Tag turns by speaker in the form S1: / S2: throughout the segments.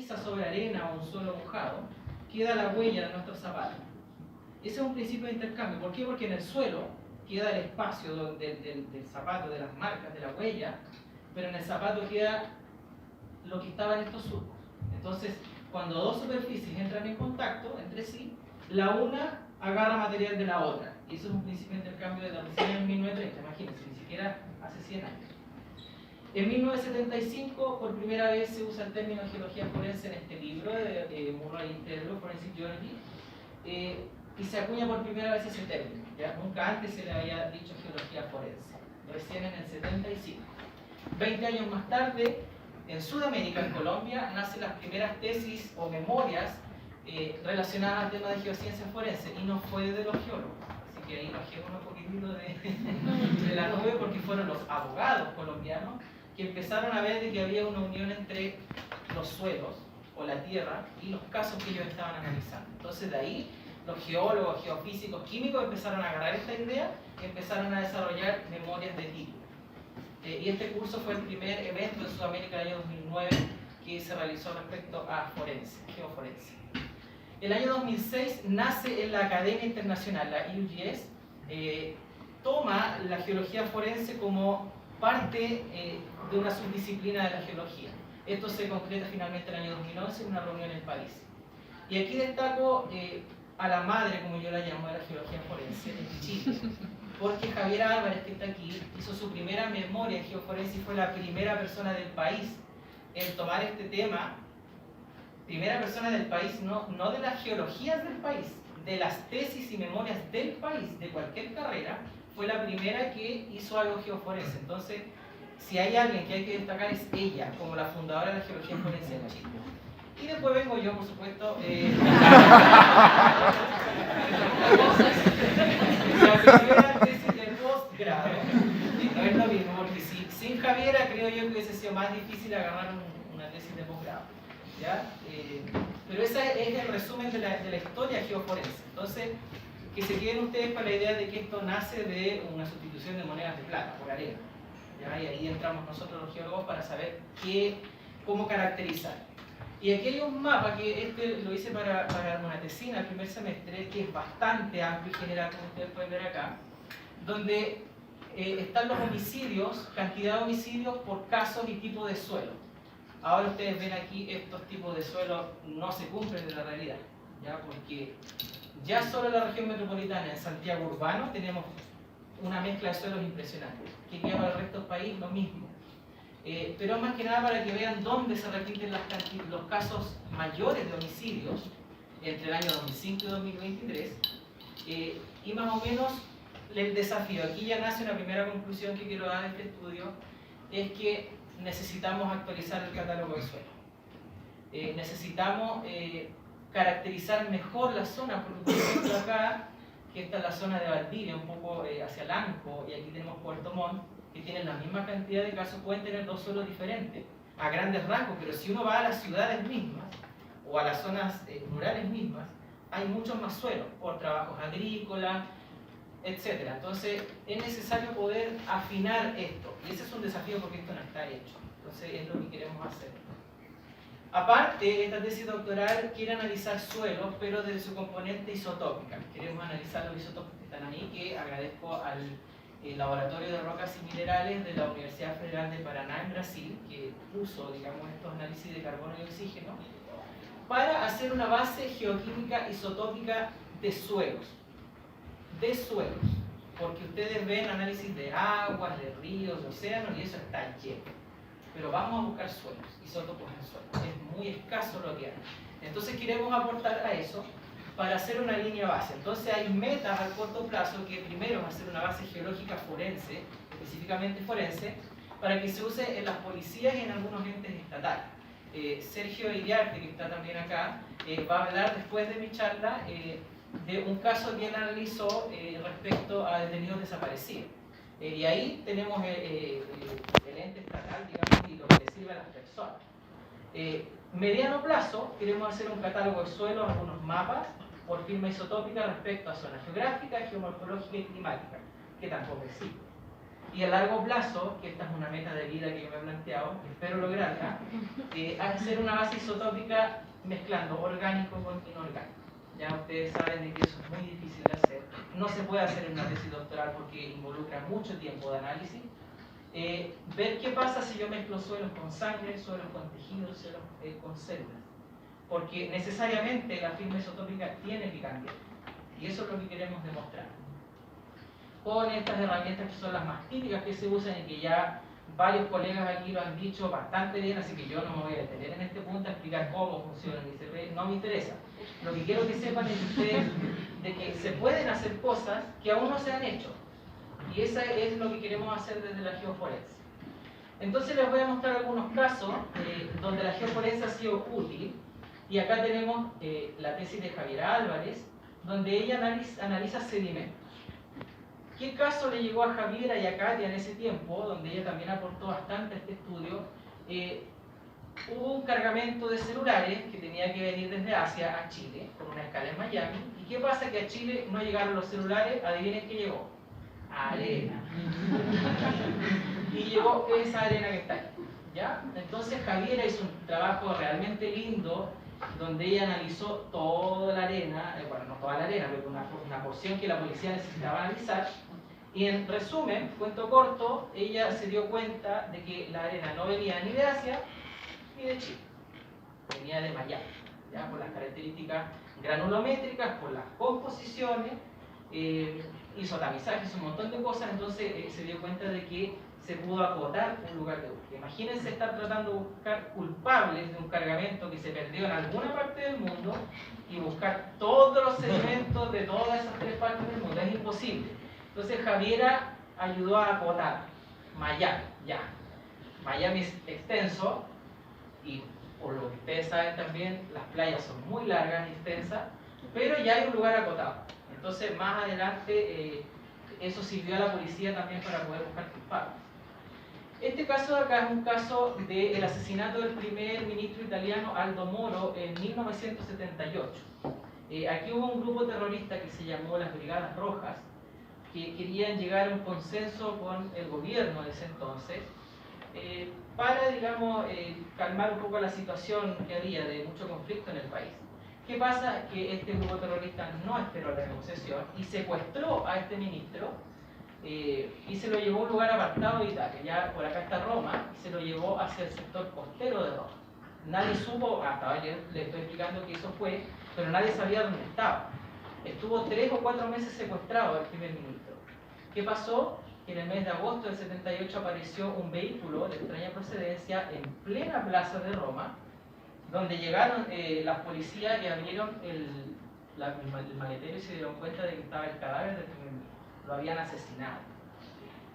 S1: pisa sobre arena o un suelo mojado, queda la huella de nuestro zapato. Ese es un principio de intercambio. ¿Por qué? Porque en el suelo queda el espacio del zapato, de las marcas, de la huella, pero en el zapato queda lo que estaba en estos surcos. Entonces, cuando dos superficies entran en contacto entre sí, la una agarra material de la otra. Y eso es un principio de intercambio de recién en 1930, imagínense, ni siquiera hace 100 años. En 1975, por primera vez se usa el término geología forense en este libro de Murray y Tedrow, Forensic Geology, y se acuña por primera vez ese término. ¿Ya? Nunca antes se le había dicho geología forense, recién en el 75. 20 años más tarde, en Sudamérica, en Colombia, nacen las primeras tesis o memorias relacionadas al tema de geociencias forenses, y no fue de los geólogos. Así que ahí bajemos un poquitito de la nube, porque fueron los abogados colombianos que empezaron a ver de que había una unión entre los suelos o la tierra y los casos que ellos estaban analizando. Entonces de ahí los geólogos, geofísicos, químicos empezaron a agarrar esta idea y empezaron a desarrollar memorias de tipo. Y este curso fue el primer evento en Sudamérica del año 2009 que se realizó respecto a forense, geoforense. El año 2006 nace en la Academia Internacional, la IUGS, toma la geología forense como parte de una subdisciplina de la geología. Esto se concreta finalmente en el año 2011 en una reunión en París. Y aquí destaco a la madre, como yo la llamo, de la geología forense en Chile, porque Javier Álvarez, que está aquí, hizo su primera memoria en geoforense y fue la primera persona del país en tomar este tema. Primera persona del país, no de las geologías del país, de las tesis y memorias del país, de cualquier carrera, fue la primera que hizo algo geoforense. Entonces, si hay alguien que hay que destacar es ella, como la fundadora de la geología forense en Chile. Y después vengo yo, por supuesto, la primera tesis de posgrado. No es lo mismo, porque sin Javiera creo yo que hubiese sido más difícil agarrar una tesis de posgrado. ¿Ya? Pero ese es el resumen de la historia geoforense. Entonces, que se queden ustedes con la idea de que esto nace de una sustitución de monedas de plata por arena. ¿Ya? Y ahí entramos nosotros los geólogos para saber cómo caracterizar. Y aquí hay un mapa que lo hice para una tesina el primer semestre, que es bastante amplio y general, como ustedes pueden ver acá, donde están los homicidios, cantidad de homicidios por casos y tipo de suelo. Ahora ustedes ven aquí, estos tipos de suelo no se cumplen de la realidad, ¿ya? Porque ya solo en la región metropolitana, en Santiago Urbano, tenemos una mezcla de suelos impresionante, que queda para el resto del país lo mismo. Pero más que nada para que vean dónde se repiten los casos mayores de homicidios entre el año 2005 y 2023, y más o menos el desafío. Aquí ya nace una primera conclusión que quiero dar de este estudio, es que necesitamos actualizar el catálogo de suelo. Necesitamos caracterizar mejor la zona, porque por ejemplo acá, que esta es la zona de Valdivia, un poco hacia Lanco, y aquí tenemos Puerto Montt, que tienen la misma cantidad de casos, pueden tener dos suelos diferentes, a grandes rasgos, pero si uno va a las ciudades mismas, o a las zonas rurales mismas, hay muchos más suelos, por trabajos agrícolas, etc. Entonces es necesario poder afinar esto, y ese es un desafío porque esto no está hecho. Entonces es lo que queremos hacer. Aparte, esta tesis doctoral quiere analizar suelos, pero desde su componente isotópica. Queremos analizar los isótopos que están ahí, que agradezco al Laboratorio de Rocas y Minerales de la Universidad Federal de Paraná en Brasil, que puso, digamos, estos análisis de carbono y oxígeno, para hacer una base geoquímica isotópica de suelos. Porque ustedes ven análisis de aguas, de ríos, de océanos, y eso está lleno. Pero vamos a buscar suelos, isótopos en suelos. Es muy escaso lo que hay. Entonces queremos aportar a eso para hacer una línea base. Entonces hay metas a corto plazo, que primero es hacer una base geológica forense, específicamente forense, para que se use en las policías y en algunos entes estatales. Sergio Iriarte, que está también acá, va a hablar después de mi charla de un caso que él analizó respecto a detenidos desaparecidos. Y ahí tenemos el ente estatal, digamos, y lo que le sirve a las personas. Mediano plazo, queremos hacer un catálogo de suelos, algunos mapas por firma isotópica respecto a zonas geográficas, geomorfológicas y climáticas, que tampoco existen. Y a largo plazo, que esta es una meta de vida que yo me he planteado, espero lograrla, hacer una base isotópica mezclando orgánico con inorgánico. Ya ustedes saben de que eso es muy difícil de hacer. No se puede hacer en una tesis doctoral porque involucra mucho tiempo de análisis. Ver qué pasa si yo mezclo suelos con sangre, suelos con tejidos, suelos con células. Porque necesariamente la firma isotópica tiene que cambiar. Y eso es lo que queremos demostrar. Con estas herramientas que son las más típicas que se usan y que ya varios colegas aquí lo han dicho bastante bien, así que yo no me voy a detener en este punto a explicar cómo funciona el ICP, no me interesa. Lo que quiero que sepan es ustedes de que se pueden hacer cosas que aún no se han hecho. Y eso es lo que queremos hacer desde la geoforense. Entonces les voy a mostrar algunos casos donde la geoforense ha sido útil. Y acá tenemos la tesis de Javiera Álvarez, donde ella analiza sedimentos. ¿Qué caso le llegó a Javiera y a Katia en ese tiempo, donde ella también aportó bastante a este estudio? Hubo un cargamento de celulares que tenía que venir desde Asia a Chile, con una escala en Miami. ¿Y qué pasa? Que a Chile no llegaron los celulares, adivinen qué llegó. Arena. Y llegó esa arena que está ahí, ¿ya? Entonces Javiera hizo un trabajo realmente lindo, donde ella analizó toda la arena, bueno, no toda la arena, pero una porción que la policía necesitaba analizar. Y en resumen, cuento corto, ella se dio cuenta de que la arena no venía ni de Asia ni de Chile, venía de Miami, ¿ya? Por las características granulométricas, por las composiciones, hizo tamizajes, un montón de cosas, entonces se dio cuenta de que se pudo acotar un lugar de búsqueda. Imagínense estar tratando de buscar culpables de un cargamento que se perdió en alguna parte del mundo y buscar todos los sedimentos de todas esas tres partes del mundo. Es imposible. Entonces Javiera ayudó a acotar Miami, ya. Miami es extenso y por lo que ustedes saben también, las playas son muy largas y extensas, pero ya hay un lugar acotado. Entonces más adelante eso sirvió a la policía también para poder buscar culpables. Este caso de acá es un caso del asesinato del primer ministro italiano Aldo Moro en 1978. Aquí hubo un grupo terrorista que se llamó las Brigadas Rojas, que querían llegar a un consenso con el gobierno de ese entonces, para, digamos, calmar un poco la situación que había de mucho conflicto en el país. ¿Qué pasa? Que este grupo terrorista no esperó la negociación y secuestró a este ministro y se lo llevó a un lugar apartado de Italia. Ya por acá está Roma, y se lo llevó hacia el sector costero de Roma. Nadie supo, hasta ahora le estoy explicando que eso fue, pero nadie sabía dónde estaba. Estuvo 3 o 4 meses secuestrado el primer ministro. ¿Qué pasó? Que en el mes de agosto del 78 apareció un vehículo de extraña procedencia en plena plaza de Roma, donde llegaron las policías y abrieron el maletero y se dieron cuenta de que estaba el cadáver del primer ministro. Lo habían asesinado.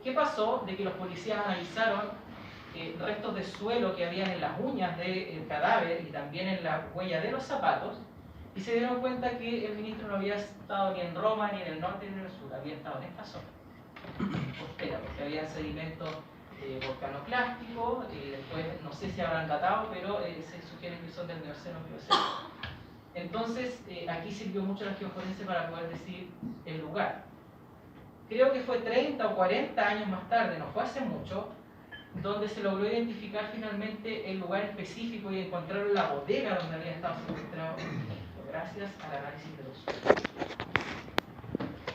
S1: ¿Qué pasó? De que los policías analizaron restos de suelo que habían en las uñas del cadáver y también en la huella de los zapatos, y se dieron cuenta que el ministro no había estado ni en Roma, ni en el norte, ni en el sur, había estado en esta zona costera, porque había sedimentos volcanoclásticos, después no sé si habrán datado, pero se sugiere que son del Mioceno o Plioceno. Entonces, aquí sirvió mucho la geoforense para poder decir el lugar. Creo que fue 30 o 40 años más tarde, no fue hace mucho, donde se logró identificar finalmente el lugar específico y encontrar la bodega donde había estado secuestrado, gracias al análisis de los suelos.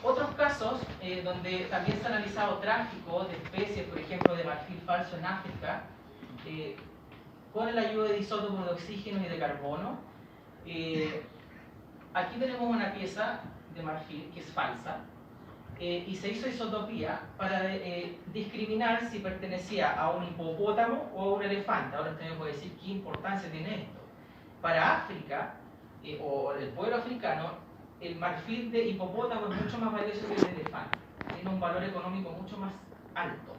S1: Otros casos donde también se ha analizado tráfico de especies, por ejemplo de marfil falso en África, con la ayuda de isótopos de oxígeno y de carbono. Aquí tenemos una pieza de marfil que es falsa, y se hizo isotopía para discriminar si pertenecía a un hipopótamo o a un elefante. Ahora usted me puede decir qué importancia tiene esto. Para África, o el pueblo africano, el marfil de hipopótamo es mucho más valioso que el de elefante. Tiene un valor económico mucho más alto.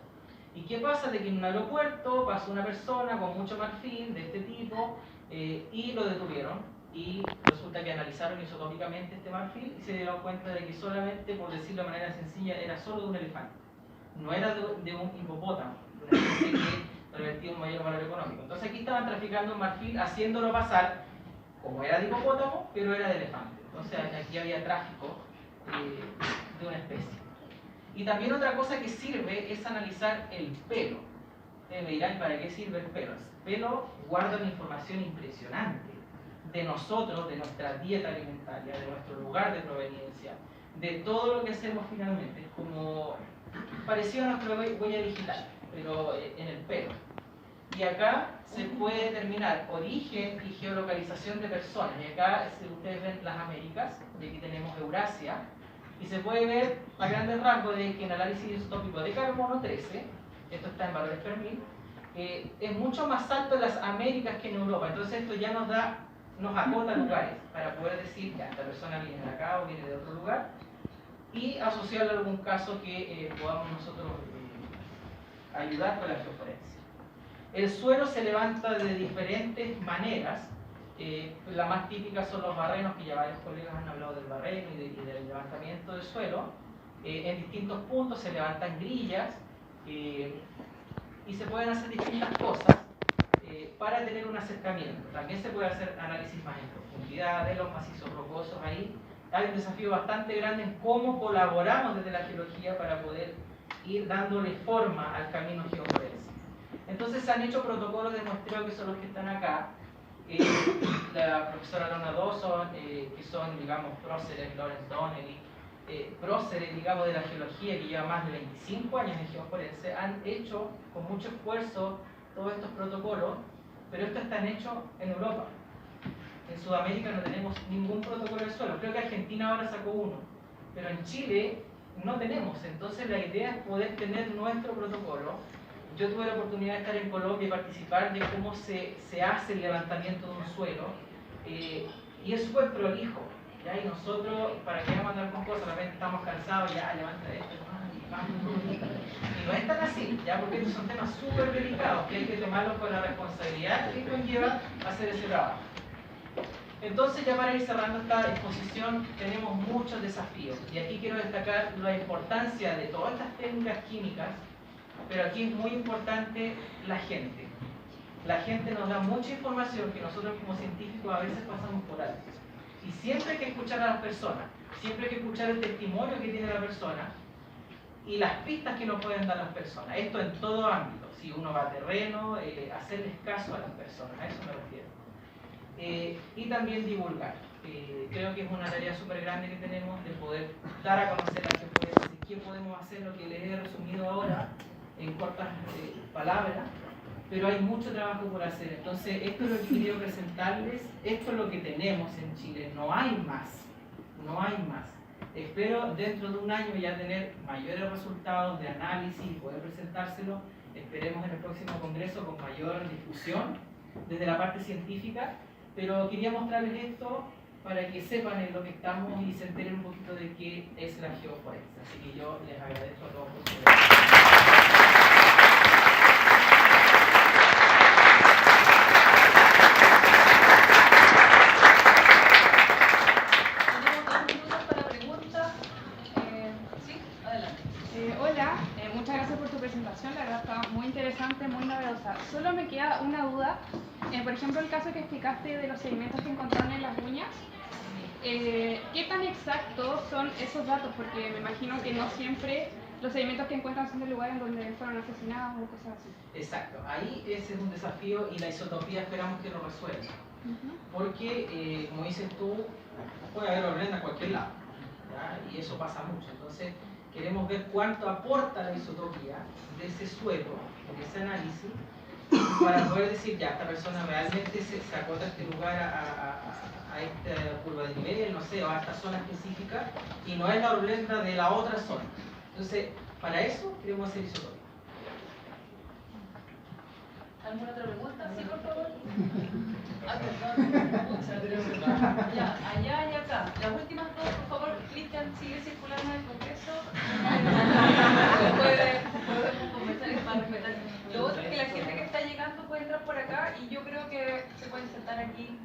S1: ¿Y qué pasa? De que en un aeropuerto pasó una persona con mucho marfil de este tipo y lo detuvieron. Y resulta que analizaron isotópicamente este marfil y se dieron cuenta de que solamente, por decirlo de manera sencilla, era solo de un elefante. No era de un hipopótamo, de una especie que revertía un mayor valor económico. Entonces aquí estaban traficando un marfil haciéndolo pasar como era de hipopótamo, pero era de elefante. Entonces aquí había tráfico de una especie. Y también otra cosa que sirve es analizar el pelo. Ustedes me dirán, ¿para qué sirve el pelo? El pelo guarda una información impresionante de nosotros, de nuestra dieta alimentaria, de nuestro lugar de proveniencia, de todo lo que hacemos finalmente. Es como parecido a nuestra huella digital, pero en el pelo. Y acá se puede determinar origen y geolocalización de personas. Y acá, si ustedes ven las Américas, y aquí tenemos Eurasia, y se puede ver a grandes rasgos de que en el análisis isotópico de carbono 13, esto está en valores Fermi, es mucho más alto en las Américas que en Europa. Entonces esto ya nos acota lugares para poder decir que esta persona viene de acá o viene de otro lugar y asociarlo a algún caso que podamos nosotros ayudar con la geoforencia. El suelo se levanta de diferentes maneras. La más típica son los barrenos, que ya varios colegas han hablado del barreno y del levantamiento del suelo. En distintos puntos se levantan grillas y se pueden hacer distintas cosas para tener un acercamiento. También se puede hacer análisis más en profundidad de los macizos rocosos. Ahí hay un desafío bastante grande en cómo colaboramos desde la geología para poder ir dándole forma al camino geoforense. Entonces se han hecho protocolos de muestreo que son los que están acá. La profesora Lorna Dawson, que son, digamos, próceres, Lawrence Donnelly, próceres, digamos, de la geología, que lleva más de 25 años en geoforense, han hecho con mucho esfuerzo todos estos protocolos, pero estos están hechos en Europa. En Sudamérica no tenemos ningún protocolo de suelo. Creo que Argentina ahora sacó uno, pero en Chile no tenemos. Entonces la idea es poder tener nuestro protocolo. Yo tuve la oportunidad de estar en Colombia y participar de cómo se hace el levantamiento de un suelo, y es súper prolijo, ¿ya? Y nosotros, ¿para qué vamos a andar con cosas? De repente estamos cansados, ya levanta esto, y no es tan así, ¿ya? Porque estos son temas súper delicados que hay que tomarlos con la responsabilidad que conlleva hacer ese trabajo. Entonces, ya para ir cerrando esta exposición, tenemos muchos desafíos, y aquí quiero destacar la importancia de todas estas técnicas químicas. Pero aquí es muy importante la gente. La gente nos da mucha información que nosotros como científicos a veces pasamos por alto. Y siempre hay que escuchar a las personas, siempre hay que escuchar el testimonio que tiene la persona y las pistas que nos pueden dar las personas. Esto en todo ámbito. Si uno va a terreno, hacerles caso a las personas, a eso me refiero. Y también divulgar. Creo que es una tarea súper grande que tenemos de poder dar a conocer a qué podemos hacer, lo que les he resumido ahora en cortas palabras, pero hay mucho trabajo por hacer. Entonces, esto es lo que quería presentarles, esto es lo que tenemos en Chile, no hay más, no hay más. Espero dentro de un año ya tener mayores resultados de análisis y poder presentárselo. Esperemos en el próximo congreso con mayor difusión desde la parte científica, pero quería mostrarles esto para que sepan en lo que estamos y se enteren un poquito de qué es la geoforense. Así que yo les agradezco a todos por su atención.
S2: Muchas gracias por tu presentación, la verdad está muy interesante, muy novedosa. Solo me queda una duda, por ejemplo el caso que explicaste de los sedimentos que encontraron en las uñas, ¿qué tan exactos son esos datos? Porque me imagino que no siempre los sedimentos que encuentran son del lugar en donde fueron asesinados o cosas así.
S1: Exacto, ahí ese es un desafío y la isotopía esperamos que lo resuelva. Porque, como dices tú, puede haber orlena en cualquier lado, ¿ya? Y eso pasa mucho. Entonces, queremos ver cuánto aporta la isotopía de ese suelo, de ese análisis, para poder decir, ya, esta persona realmente se acota a este lugar, a esta curva de nivel, no sé, o a esta zona específica, y no es la orlena de la otra zona. Entonces, para eso queremos hacer isotopía.
S3: ¿Alguna otra pregunta? Sí, por favor. Perdón. Ya, allá y acá. Las últimas dos, por favor, Cristian, sigue circulando en el congreso. Podemos conversar y para respetar. Lo otro es que la gente que está llegando puede entrar por acá y yo creo que se pueden sentar aquí.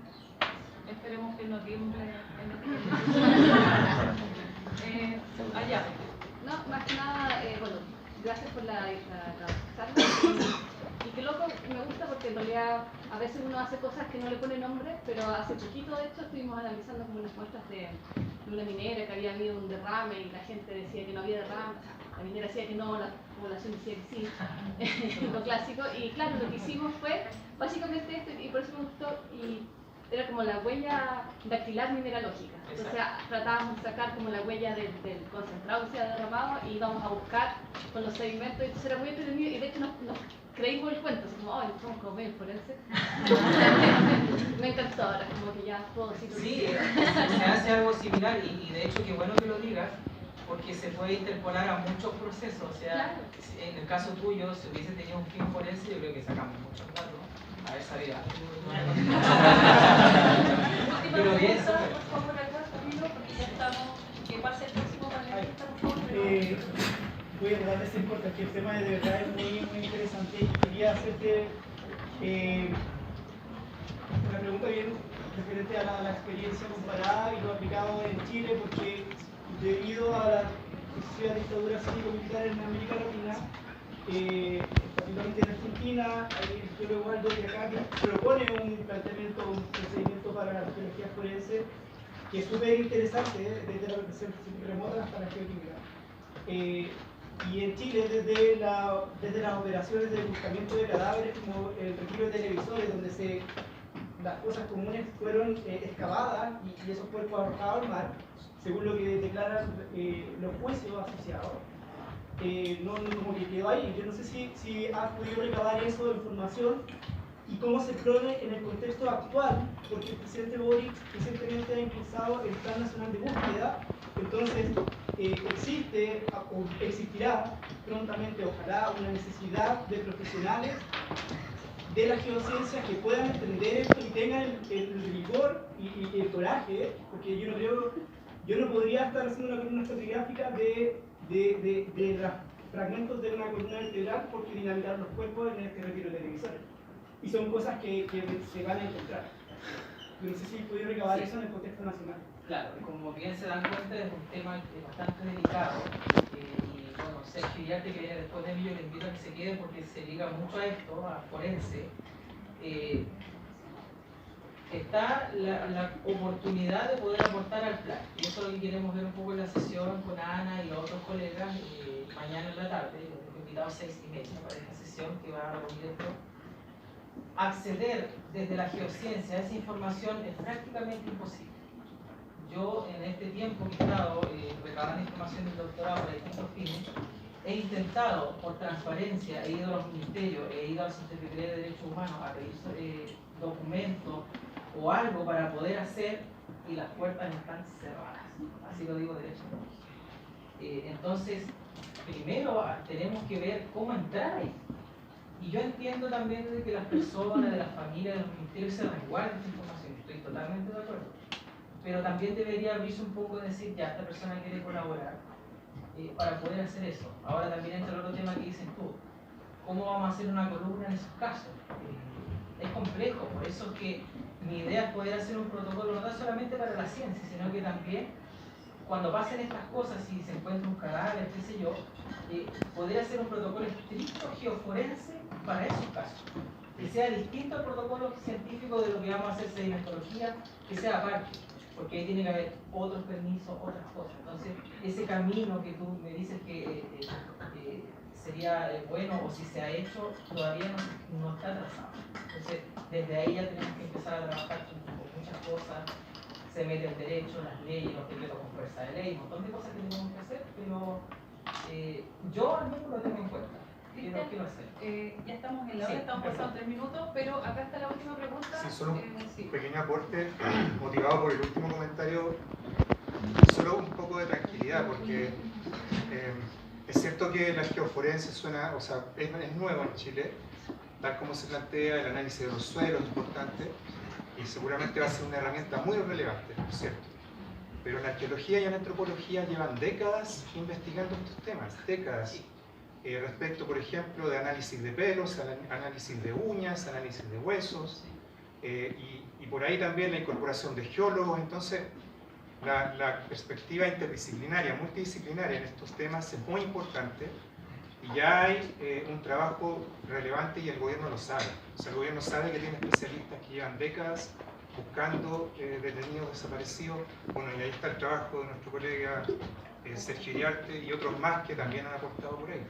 S3: Esperemos que no tiemble allá.
S4: No, más que nada, bueno, gracias por la charla. Y qué loco, me gusta porque en realidad a veces uno hace cosas que no le pone nombre, pero hace poquito de hecho estuvimos analizando como unas muestras de una minera que había habido un derrame y la gente decía que no había derrame, la minera decía que no, la población decía que sí, lo clásico, y claro, lo que hicimos fue básicamente esto, y por eso me gustó, y era como la huella dactilar mineralógica. Entonces tratábamos de sacar como la huella del concentrado que se ha derramado y íbamos a buscar con los sedimentos. Entonces era muy entretenido y de hecho nos creímos el cuento, así como, ay, somos como medio forense. Me encantó ahora, como que ya puedo decir.
S1: Sí, se hace algo similar y de hecho qué bueno que lo digas, porque se puede interpolar a muchos procesos. O sea,
S4: claro.
S1: En el caso tuyo, si hubiese tenido un fin forense, yo creo que sacamos muchos datos. A ver, sabía. Pero bien,
S3: por favor, acá, Camilo, porque ya estamos. Que pase el próximo panelista, por favor.
S5: Voy a tratar de ser corta, que el tema de verdad es muy interesante y quería hacerte una pregunta bien referente a la experiencia comparada y lo aplicado en Chile, porque debido a la sucesiva dictadura cívico-militar en América Latina, particularmente en Argentina, hay el geólogo Waldo de acá que propone un planteamiento, un procedimiento para la arqueología forense que es súper interesante, desde la representación remota hasta la geoquímica. Y en Chile, desde las operaciones de buscamiento de cadáveres, como el retiro de televisores, donde las cosas comunes fueron excavadas y esos cuerpos arrojados al mar, según lo que declaran los juicios asociados. No como que quedó ahí. Yo no sé si has podido recabar eso de información y cómo se pone en el contexto actual, porque el presidente Boric recientemente ha impulsado el Plan Nacional de Búsqueda. Entonces existe o existirá prontamente, ojalá, una necesidad de profesionales de la geociencia que puedan entender esto y tengan el rigor y el coraje, porque yo no podría estar haciendo una columna estratigráfica de los fragmentos de una columna vertebral porque dinamitaron los cuerpos en este retiro de televisores. Y son cosas que se van a encontrar. Yo no sé si podido recabar eso en el contexto nacional.
S1: Claro, como bien se dan cuenta, es un tema bastante delicado. Y bueno, Sergio Yarte, que viene después de mí, yo le invito a que se quede porque se liga mucho a esto, a forense. Está la oportunidad de poder aportar al plan. Y eso es lo que queremos ver un poco en la sesión con Ana y los otros colegas mañana en la tarde. Yo tengo invitado a 6:30 para esta sesión que va a reunir esto. Acceder desde la geociencia a esa información es prácticamente imposible. Yo en este tiempo que he estado recabando información del doctorado para distintos fines, he intentado, por transparencia, he ido a los ministerios, he ido al Subsecretaría de Derechos Humanos a pedir documentos o algo para poder hacer y las puertas están cerradas. Así lo digo derechamente. Entonces, primero tenemos que ver cómo entrar ahí. Y yo entiendo también de que las personas, de las familias, de los ministerios se resguarden esta información. Estoy totalmente de acuerdo. Pero también debería abrirse un poco de decir, ya, esta persona quiere colaborar para poder hacer eso. Ahora también entra el otro tema que dices tú. ¿Cómo vamos a hacer una columna en esos casos? Es complejo, por eso es que mi idea es poder hacer un protocolo no solamente para la ciencia, sino que también cuando pasen estas cosas, si se encuentra un cadáver, qué sé yo, poder hacer un protocolo estricto geoforense para esos casos. Que sea distinto al protocolo científico de lo que vamos a hacer sedimentología, que sea aparte, porque ahí tiene que haber otros permisos, otras cosas. Entonces, ese camino que tú me dices que sería bueno o si se ha hecho, todavía no está trazado. Entonces, desde ahí ya tenemos que empezar a trabajar con muchas cosas. Se mete el derecho, las leyes, los decretos con fuerza de ley, un montón de cosas que tenemos que hacer, pero yo al menos lo tengo en cuenta. Quiero hacer.
S3: Ya estamos en la hora, estamos pasando 3 minutos, pero acá está la última pregunta.
S6: Sí, solo un pequeño aporte, motivado por el último comentario, solo un poco de tranquilidad, porque es cierto que la geoforense suena, o sea, es nuevo en Chile, tal como se plantea el análisis de los suelos, es importante, y seguramente va a ser una herramienta muy relevante, ¿no es cierto? Pero en la arqueología y en la antropología llevan décadas investigando estos temas, décadas. Respecto, por ejemplo, de análisis de pelos, análisis de uñas, análisis de huesos, y por ahí también la incorporación de geólogos. Entonces, la perspectiva interdisciplinaria, multidisciplinaria en estos temas es muy importante, Y ya hay un trabajo relevante y el gobierno lo sabe. O sea, el gobierno sabe que tiene especialistas que llevan décadas buscando detenidos desaparecidos. Bueno, y ahí está el trabajo de nuestro colega Sergio Iriarte y otros más que también han aportado por ahí.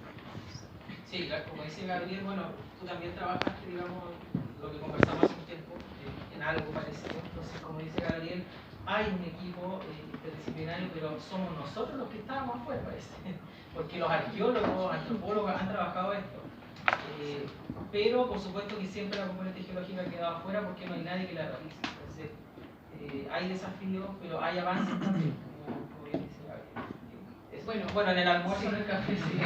S1: Sí, como dice Gabriel, bueno, tú también trabajaste, digamos, lo que conversamos hace un tiempo, en algo parecido. Entonces, como dice Gabriel, hay un equipo interdisciplinario, pero somos nosotros los que estábamos afuera, parece. Porque los arqueólogos, antropólogos han trabajado esto. Pero, por supuesto, que siempre la componente geológica ha quedado afuera porque no hay nadie que la realice. Entonces, hay desafíos, pero hay avances también, como bien dice Gabriel. Bueno, en el almuerzo, en el café, sí.